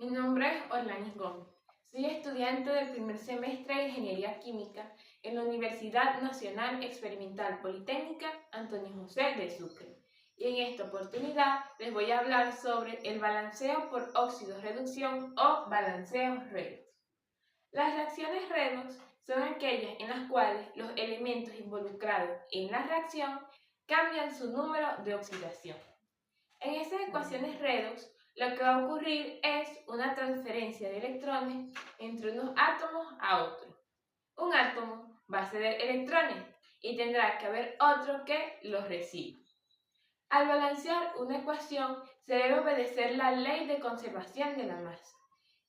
Mi nombre es Orlanis Gómez. Soy estudiante del primer semestre de Ingeniería Química en la Universidad Nacional Experimental Politécnica Antonio José de Sucre. Y en esta oportunidad les voy a hablar sobre el balanceo por óxido-reducción o balanceo redox. Las reacciones redox son aquellas en las cuales los elementos involucrados en la reacción cambian su número de oxidación. En estas ecuaciones redox, lo que va a ocurrir es una transferencia de electrones entre unos átomos a otros. Un átomo va a ceder electrones y tendrá que haber otro que los reciba. Al balancear una ecuación, se debe obedecer la ley de conservación de la masa.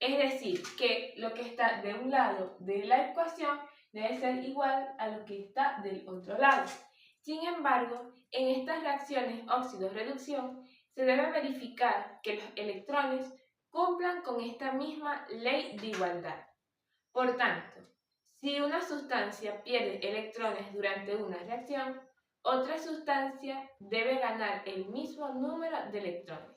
Es decir, que lo que está de un lado de la ecuación debe ser igual a lo que está del otro lado. Sin embargo, en estas reacciones óxido-reducción, se debe verificar que los electrones cumplan con esta misma ley de igualdad. Por tanto, si una sustancia pierde electrones durante una reacción, otra sustancia debe ganar el mismo número de electrones.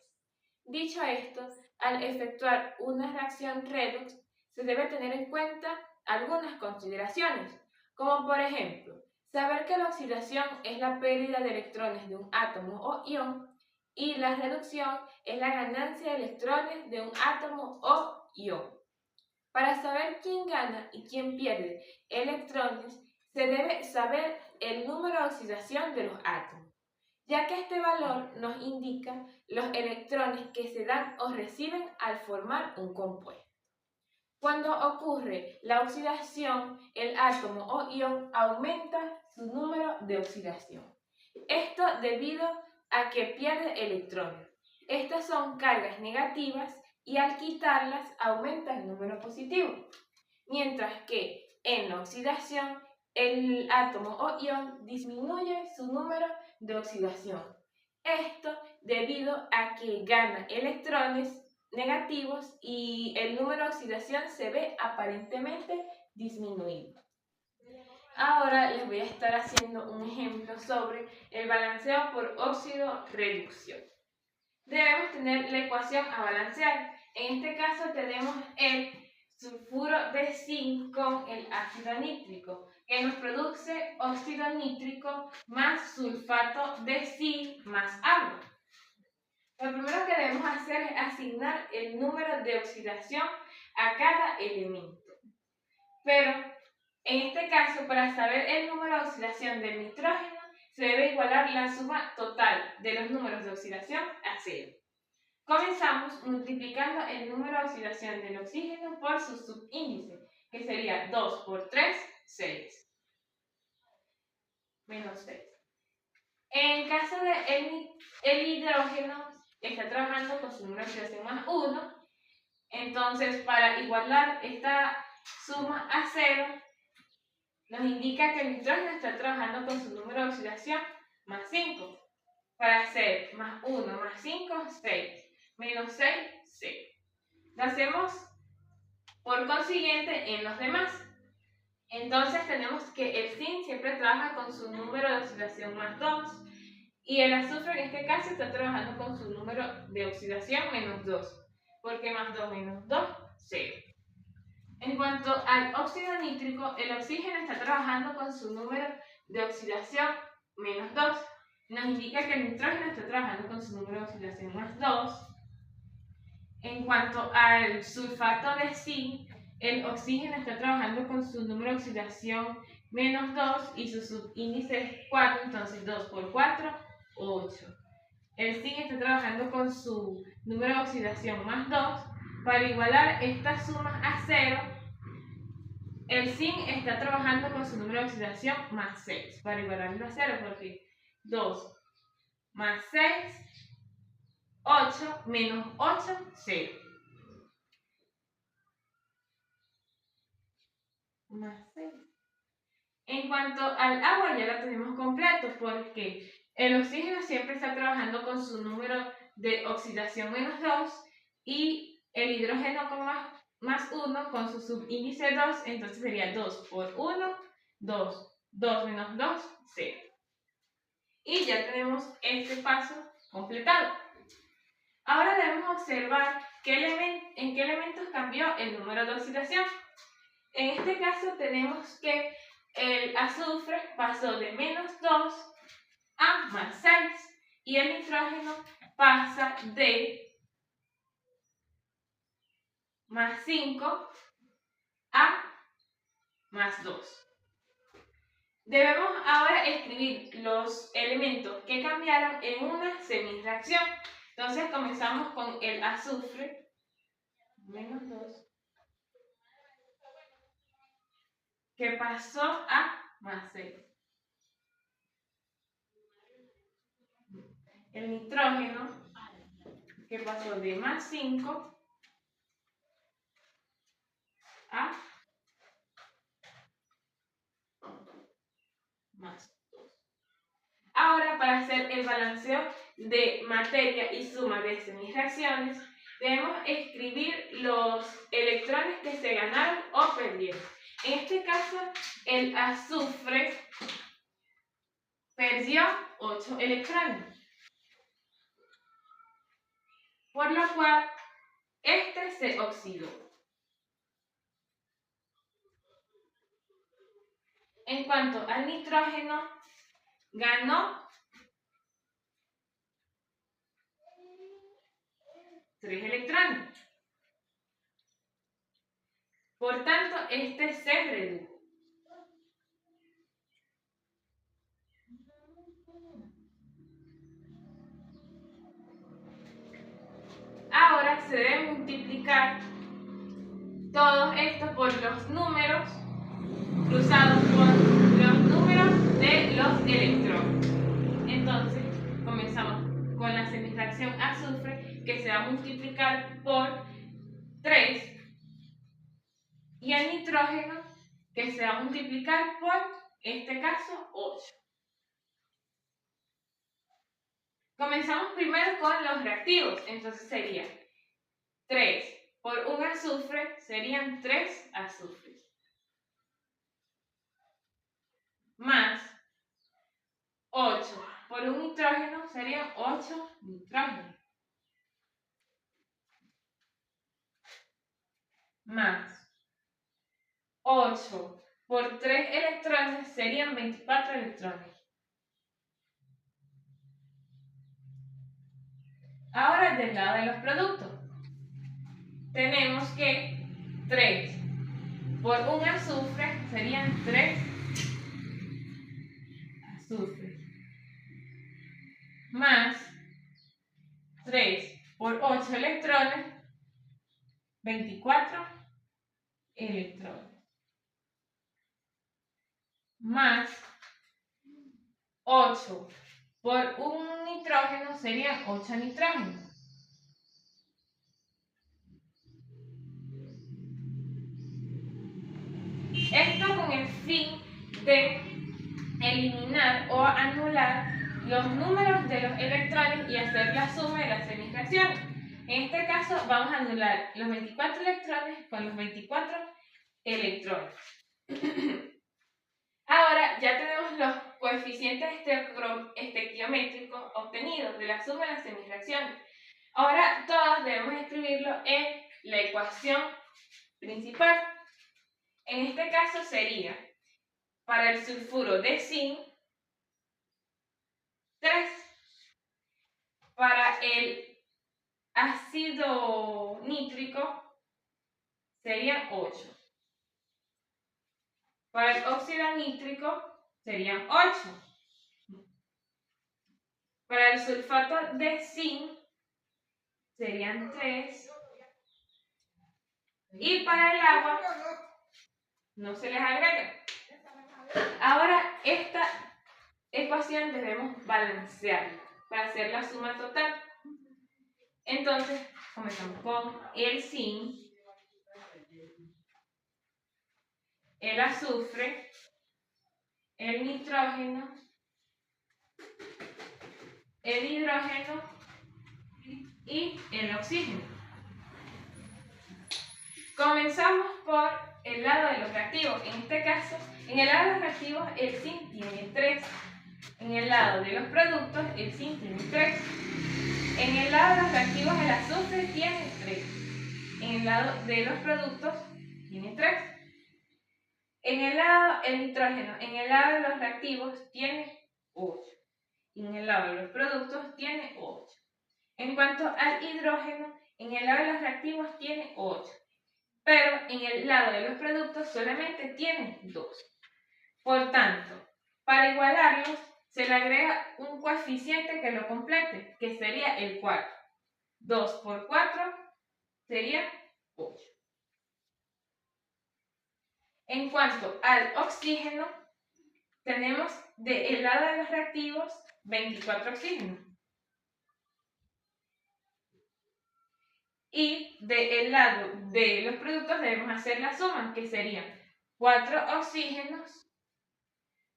Dicho esto, al efectuar una reacción redox, se debe tener en cuenta algunas consideraciones, como por ejemplo, saber que la oxidación es la pérdida de electrones de un átomo o ion, y la reducción es la ganancia de electrones de un átomo o ion. Para saber quién gana y quién pierde electrones, se debe saber el número de oxidación de los átomos, ya que este valor nos indica los electrones que se dan o reciben al formar un compuesto. Cuando ocurre la oxidación, el átomo o ion aumenta su número de oxidación. Esto debido a que pierde electrones. Estas son cargas negativas y al quitarlas aumenta el número positivo. Mientras que en la oxidación, el átomo o ion disminuye su número de oxidación. Esto debido a que gana electrones negativos y el número de oxidación se ve aparentemente disminuido. Ahora les voy a estar haciendo un ejemplo sobre el balanceo por óxido-reducción. Debemos tener la ecuación a balancear. En este caso tenemos el sulfuro de zinc con el ácido nítrico, que nos produce óxido nítrico más sulfato de zinc más agua. Lo primero que debemos hacer es asignar el número de oxidación a cada elemento. Pero en este caso, para saber el número de oxidación del nitrógeno, se debe igualar la suma total de los números de oxidación a 0. Comenzamos multiplicando el número de oxidación del oxígeno por su subíndice, que sería 2 por 3, 6. Menos 6. En caso de el hidrógeno, está trabajando con su número de oxidación más 1. Entonces, para igualar esta suma a 0, nos indica que el nitrógeno está trabajando con su número de oxidación más 5. Para hacer más 1 más 5, 6. Menos 6, 0. Lo hacemos por consiguiente en los demás. Entonces tenemos que el zinc siempre trabaja con su número de oxidación más 2 y el azufre en este caso está trabajando con su número de oxidación menos 2, porque más 2 menos 2, 0. En cuanto al óxido nítrico, el oxígeno está trabajando con su número de oxidación menos 2. Nos indica que el nitrógeno está trabajando con su número de oxidación más 2. En cuanto al sulfato de zinc, el oxígeno está trabajando con su número de oxidación menos 2 y su subíndice es 4, entonces 2 por 4, 8. El zinc está trabajando con su número de oxidación más 2. Para igualar estas sumas a 0, el zinc está trabajando con su número de oxidación más 6. Para igualarlo a 0, porque 2 más 6, 8 menos 8, 0. Más 6. En cuanto al agua ya lo tenemos completo porque el oxígeno siempre está trabajando con su número de oxidación menos 2 y el hidrógeno con más 1 con su subíndice 2, entonces sería 2 por 1, 2, 2 menos 2, 0. Y ya tenemos este paso completado. Ahora debemos observar en qué elementos cambió el número de oxidación. En este caso tenemos que el azufre pasó de -2 a +6 y el nitrógeno pasa de +5 a +2. Debemos ahora escribir los elementos que cambiaron en una semireacción. Entonces comenzamos con el azufre, -2, que pasó a +6. El nitrógeno, que pasó de +5 a +2. Ahora, para hacer el balanceo de materia y suma de semireacciones, debemos escribir los electrones que se ganaron o perdieron. En este caso, el azufre perdió 8 electrones, por lo cual este se oxidó. En cuanto al nitrógeno, ganó 3 electrones. Por tanto, este se redujo. Ahora se debe multiplicar todo esto por los números cruzados con los números de los electrones. Entonces, comenzamos con la semireacción azufre, que se va a multiplicar por 3, y el nitrógeno, que se va a multiplicar por, en este caso, 8. Comenzamos primero con los reactivos. Entonces sería 3 por un azufre, serían 3 azufres, más 8 por un nitrógeno, serían 8 nitrógenos, más 8 por 3 electrones, serían 24 electrones. Ahora, del lado de los productos, tenemos que 3 por un azufre serían 3 azufres, más 3 por 8 electrones, 24 electrones, más 8 por un nitrógeno serían 8 nitrógenos. Esto con el fin de eliminar o anular los números de los electrones y hacer la suma de las semireacciones. En este caso vamos a anular los 24 electrones con los 24 electrones. Ahora ya tenemos los coeficientes estequiométricos obtenidos de la suma de las semireacciones. Ahora todos debemos escribirlo en la ecuación principal. En este caso sería, para el sulfuro de zinc, 3. Para el ácido nítrico serían 8. Para el óxido nítrico serían 8. Para el sulfato de zinc serían 3. Y para el agua no se les agrega. Ahora esta ecuación debemos balancearla para hacer la suma total. Entonces comenzamos con el zinc, el azufre, el nitrógeno, el hidrógeno y el oxígeno. Comenzamos por el lado de los reactivos. En este caso, en el lado de los reactivos, el zinc tiene 3. En el lado de los productos, el zinc tiene 3. En el lado de los reactivos el azufre tiene 3. En el lado de los productos tiene 3. En el lado el nitrógeno, en el lado de los reactivos tiene 8. Y en el lado de los productos tiene 8. En cuanto al hidrógeno, en el lado de los reactivos tiene 8. Pero en el lado de los productos solamente tiene 2. Por tanto, para igualarlos, se le agrega un coeficiente que lo complete, que sería el 4. 2 por 4 sería 8. En cuanto al oxígeno, tenemos del lado de los reactivos 24 oxígenos. Y del lado de los productos debemos hacer la suma, que serían 4 oxígenos,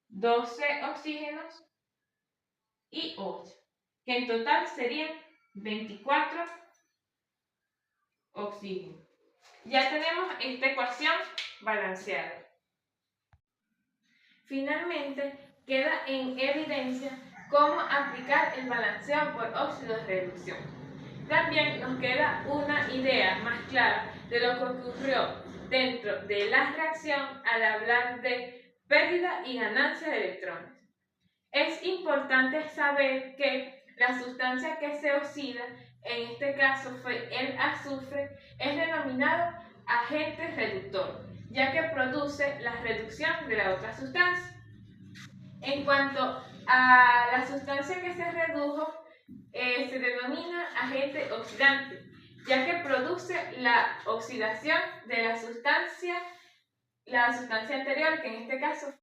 12 oxígenos y 8, que en total serían 24 oxígenos. Ya tenemos esta ecuación balanceada. Finalmente, queda en evidencia cómo aplicar el balanceo por óxido de reducción. También nos queda una idea más clara de lo que ocurrió dentro de la reacción al hablar de pérdida y ganancia de electrones. Es importante saber que la sustancia que se oxida, en este caso fue el azufre, es denominado agente reductor, ya que produce la reducción de la otra sustancia. En cuanto a la sustancia que se redujo, se denomina agente oxidante, ya que produce la oxidación de la sustancia anterior, que en este caso